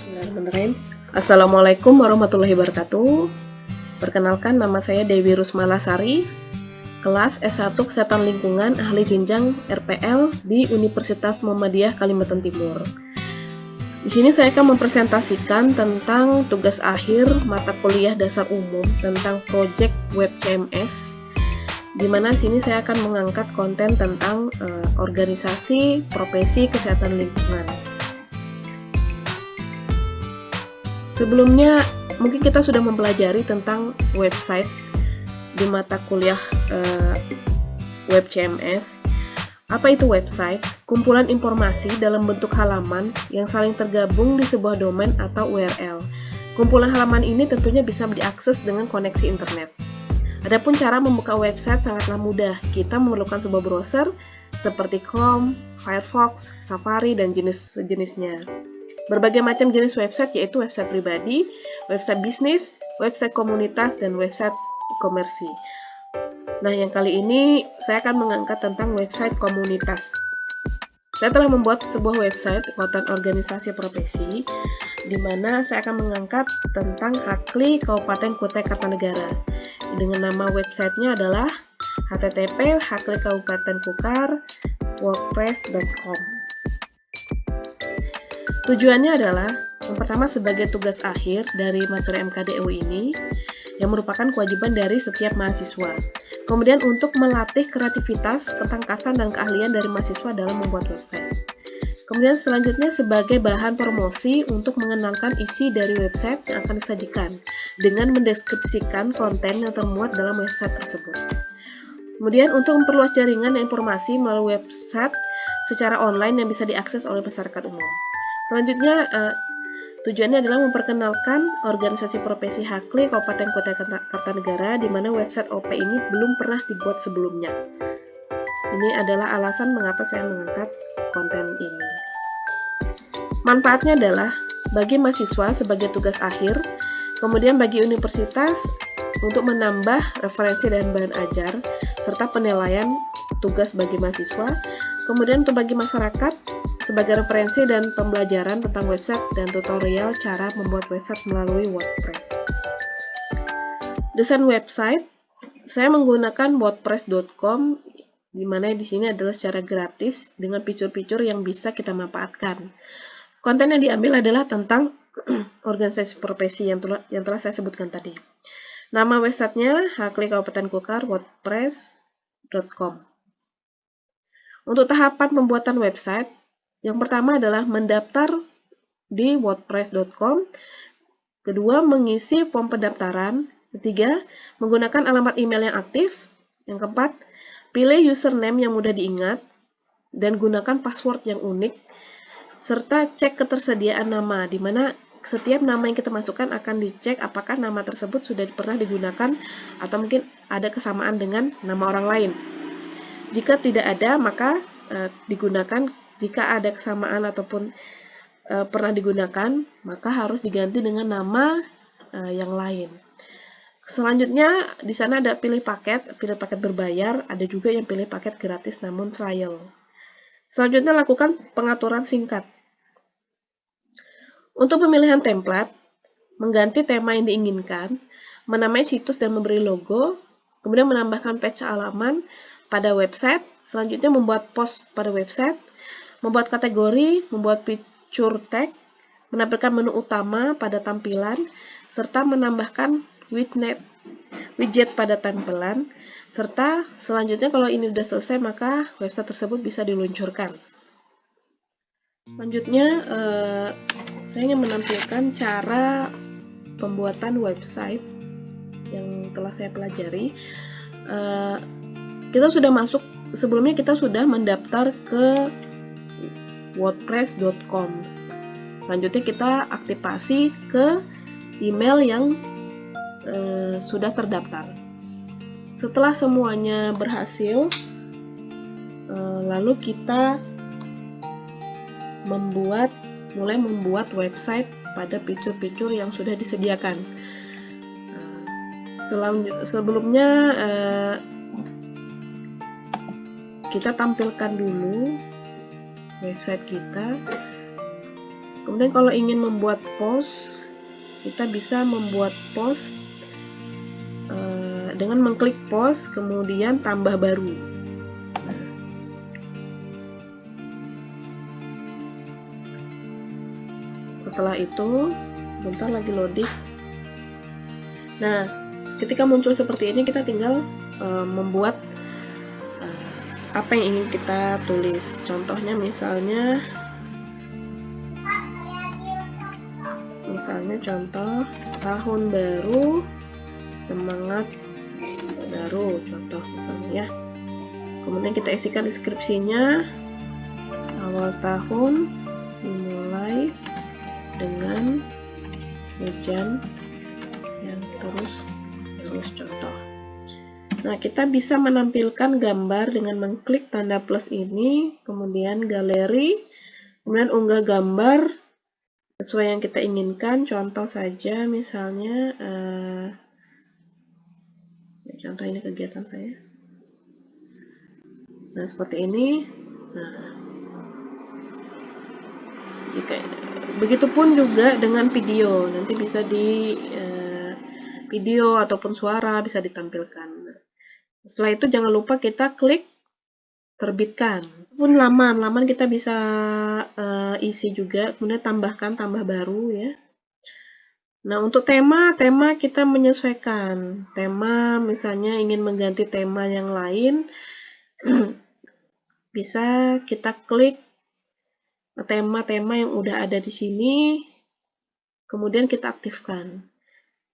Bismillahirrahmanirrahim. Assalamualaikum warahmatullahi wabarakatuh. Perkenalkan, nama saya Dewi Rusmalasari, kelas S1 Kesehatan Lingkungan, ahli jenjang RPL di Universitas Muhammadiyah Kalimantan Timur. Di sini saya akan mempresentasikan tentang tugas akhir mata kuliah dasar umum tentang proyek web CMS, di mana sini saya akan mengangkat konten tentang organisasi profesi kesehatan lingkungan. Sebelumnya mungkin kita sudah mempelajari tentang website di mata kuliah web CMS. Apa itu website? Kumpulan informasi dalam bentuk halaman yang saling tergabung di sebuah domain atau URL. Kumpulan halaman ini tentunya bisa diakses dengan koneksi internet. Adapun cara membuka website sangatlah mudah. Kita memerlukan sebuah browser seperti Chrome, Firefox, Safari, dan jenis-jenisnya. Berbagai macam jenis website, yaitu website pribadi, website bisnis, website komunitas, dan website komersi. Nah, yang kali ini saya akan mengangkat tentang website komunitas. Saya telah membuat sebuah website konten organisasi profesi, di mana saya akan mengangkat tentang Hakli Kabupaten Kutai Kartanegara. Dengan nama websitenya adalah http://haklikabupatenkukar.wordpress.com. Tujuannya adalah, yang pertama, sebagai tugas akhir dari materi MKDU ini, yang merupakan kewajiban dari setiap mahasiswa. Kemudian untuk melatih kreativitas, ketangkasan, dan keahlian dari mahasiswa dalam membuat website. Kemudian selanjutnya sebagai bahan promosi untuk mengenalkan isi dari website yang akan disajikan, dengan mendeskripsikan konten yang termuat dalam website tersebut. Kemudian untuk memperluas jaringan dan informasi melalui website secara online yang bisa diakses oleh masyarakat umum. Selanjutnya, tujuannya adalah memperkenalkan organisasi profesi Hakli Kabupaten Kutai Kartanegara, di mana website OP ini belum pernah dibuat sebelumnya. Ini adalah alasan mengapa saya mengangkat konten ini. Manfaatnya adalah bagi mahasiswa sebagai tugas akhir, kemudian bagi universitas untuk menambah referensi dan bahan ajar, serta penilaian tugas bagi mahasiswa, kemudian untuk bagi masyarakat sebagai referensi dan pembelajaran tentang website dan tutorial cara membuat website melalui WordPress. Desain website, saya menggunakan wordpress.com, di mana di sini adalah secara gratis dengan fitur-fitur yang bisa kita manfaatkan. Konten yang diambil adalah tentang organisasi profesi yang telah saya sebutkan tadi. Nama websitenya Hakli Kabupaten Kukar wordpress.com. Untuk tahapan pembuatan website, yang pertama adalah mendaftar di wordpress.com, kedua mengisi form pendaftaran, ketiga menggunakan alamat email yang aktif, yang keempat pilih username yang mudah diingat dan gunakan password yang unik, serta cek ketersediaan nama, di mana setiap nama yang kita masukkan akan dicek apakah nama tersebut sudah pernah digunakan atau mungkin ada kesamaan dengan nama orang lain. Jika tidak ada, maka digunakan. Jika ada kesamaan ataupun pernah digunakan, maka harus diganti dengan nama yang lain. Selanjutnya, di sana ada pilih paket berbayar, ada juga yang pilih paket gratis namun trial. Selanjutnya, lakukan pengaturan singkat. Untuk pemilihan template, mengganti tema yang diinginkan, menamai situs dan memberi logo, kemudian menambahkan page halaman pada website, selanjutnya membuat post pada website, membuat kategori, membuat feature tag, menampilkan menu utama pada tampilan, serta menambahkan widget pada tampilan, serta selanjutnya kalau ini sudah selesai maka website tersebut bisa diluncurkan. Selanjutnya, saya ingin menampilkan cara pembuatan website yang telah saya pelajari. Sebelumnya kita sudah mendaftar ke wordpress.com. Selanjutnya kita aktifasi ke email yang sudah terdaftar. Setelah semuanya berhasil, lalu kita mulai membuat website pada fitur-fitur yang sudah disediakan. Sebelumnya kita tampilkan dulu website kita, Kemudian kalau ingin membuat post, kita bisa membuat post dengan mengklik post, kemudian tambah baru. Setelah itu, bentar lagi loading. Nah, ketika muncul seperti ini, kita tinggal membuat apa yang ingin kita tulis. Contohnya misalnya contoh tahun baru, semangat baru, contoh misalnya ya. Kemudian kita isikan deskripsinya, awal tahun dimulai dengan hujan yang terus contoh. Nah, kita bisa menampilkan gambar dengan mengklik tanda plus ini, kemudian galeri, kemudian unggah gambar sesuai yang kita inginkan. Contoh saja misalnya contoh ini kegiatan saya. Nah, seperti ini. Nah, begitupun juga dengan video, nanti bisa di video ataupun suara bisa ditampilkan. Setelah itu jangan lupa kita klik terbitkan. Pun laman kita bisa isi juga, kemudian tambah baru ya. Nah, untuk tema kita menyesuaikan. Tema misalnya ingin mengganti tema yang lain, bisa kita klik tema-tema yang udah ada di sini, kemudian kita aktifkan.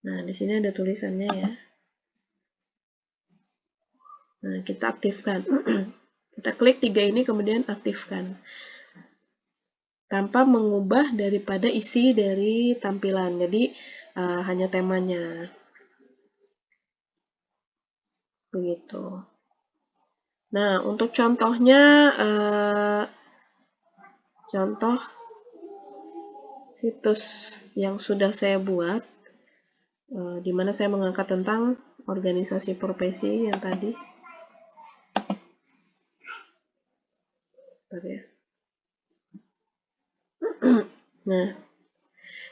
Nah, di sini ada tulisannya ya. Nah, kita aktifkan. Kita klik 3 ini, kemudian aktifkan. Tanpa mengubah daripada isi dari tampilan. Jadi, hanya temanya. Begitu. Nah, untuk contohnya, contoh situs yang sudah saya buat, di mana saya mengangkat tentang organisasi profesi yang tadi. Ya. Nah,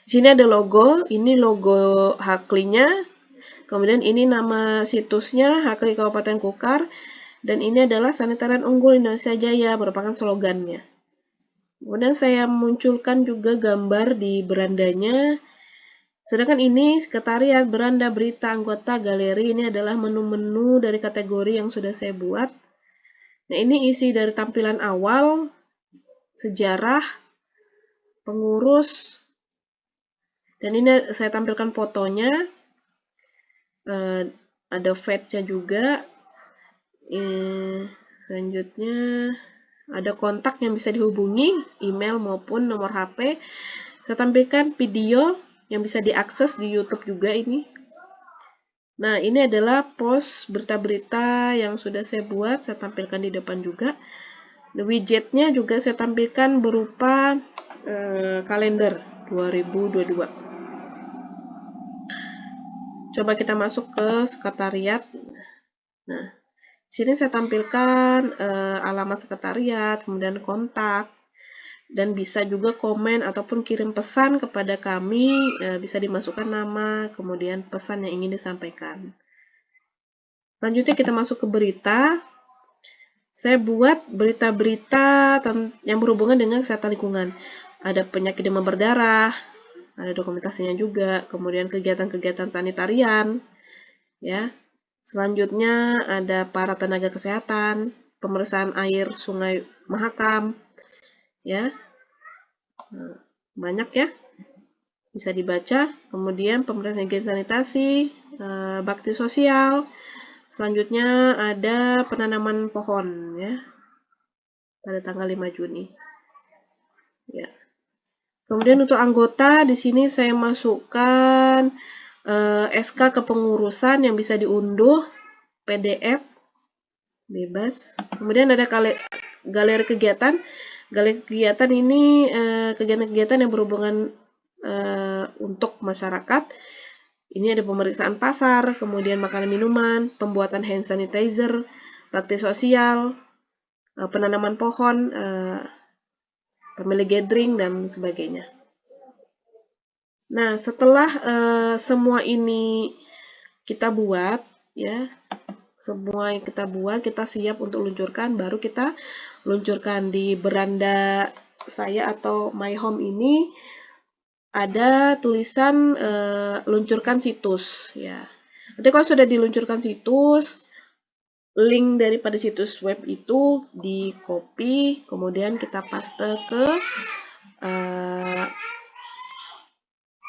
di sini ada logo, ini logo Hakli-nya, kemudian ini nama situsnya, Hakli Kabupaten Kukar, dan ini adalah Sanitarian Unggul Indonesia Jaya, merupakan slogannya. Kemudian saya munculkan juga gambar di berandanya, sedangkan ini sekretariat, beranda, berita, anggota, galeri, ini adalah menu-menu dari kategori yang sudah saya buat. Nah, ini isi dari tampilan awal, sejarah, pengurus, dan ini saya tampilkan fotonya, ada fetch-nya juga. Selanjutnya ada kontak yang bisa dihubungi, email maupun nomor HP. Saya tampilkan video yang bisa diakses di YouTube juga ini. Nah, ini adalah post berita-berita yang sudah saya buat, saya tampilkan di depan juga. Widgetnya juga saya tampilkan berupa kalender 2022. Coba kita masuk ke sekretariat. Nah, di sini saya tampilkan alamat sekretariat, kemudian kontak, dan bisa juga komen ataupun kirim pesan kepada kami, bisa dimasukkan nama, kemudian pesan yang ingin disampaikan. Selanjutnya kita masuk ke berita. Saya buat berita-berita yang berhubungan dengan kesehatan lingkungan. Ada penyakit demam berdarah, ada dokumentasinya juga, kemudian kegiatan-kegiatan sanitarian, ya. Selanjutnya ada para tenaga kesehatan, pemeriksaan air Sungai Mahakam, ya. Banyak ya, bisa dibaca. Kemudian pemeriksaan higien sanitasi, bakti sosial. Selanjutnya ada penanaman pohon ya pada tanggal 5 Juni. Ya. Kemudian untuk anggota di sini saya masukkan SK kepengurusan yang bisa diunduh, PDF bebas. Kemudian ada galeri kegiatan. Galeri kegiatan ini kegiatan-kegiatan yang berhubungan untuk masyarakat. Ini ada pemeriksaan pasar, kemudian makanan minuman, pembuatan hand sanitizer, bakti sosial, penanaman pohon, family gathering, dan sebagainya. Nah, setelah semua ini kita buat, ya, semua yang kita buat, kita siap untuk luncurkan, baru kita luncurkan di beranda saya atau my home ini ada tulisan luncurkan situs, ya. Nanti kalau sudah diluncurkan situs, link daripada situs web itu di copy, kemudian kita paste ke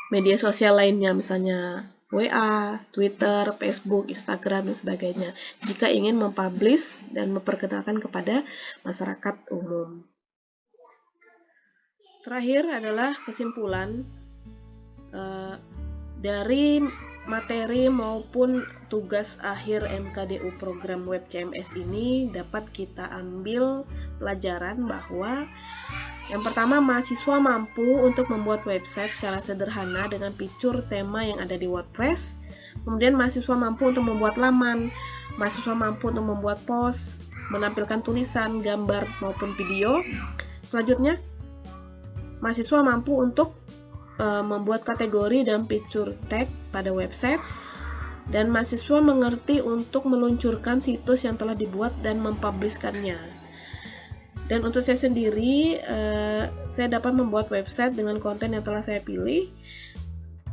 media sosial lainnya, misalnya WA, Twitter, Facebook, Instagram, dan sebagainya, jika ingin mempublish dan memperkenalkan kepada masyarakat umum. Terakhir adalah kesimpulan dari materi maupun tugas akhir MKDU program Web CMS ini dapat kita ambil pelajaran bahwa yang pertama, mahasiswa mampu untuk membuat website secara sederhana dengan fitur tema yang ada di WordPress. Kemudian mahasiswa mampu untuk membuat laman, mahasiswa mampu untuk membuat post, menampilkan tulisan, gambar maupun video. Selanjutnya, mahasiswa mampu untuk membuat kategori dan fitur tag pada website, dan mahasiswa mengerti untuk meluncurkan situs yang telah dibuat dan mempublishkannya. Dan untuk saya sendiri, saya dapat membuat website dengan konten yang telah saya pilih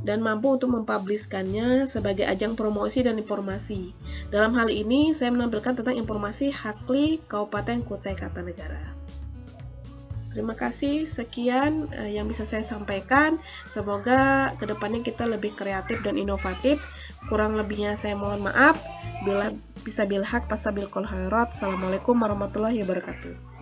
dan mampu untuk mempublishkannya sebagai ajang promosi dan informasi. Dalam hal ini, saya menampilkan tentang informasi Hakli Kabupaten Kutai Kartanegara. Terima kasih, sekian yang bisa saya sampaikan. Semoga kedepannya kita lebih kreatif dan inovatif. Kurang lebihnya saya mohon maaf. Bila bisa bil haq, fasabil qul khairat. Assalamualaikum warahmatullahi wabarakatuh.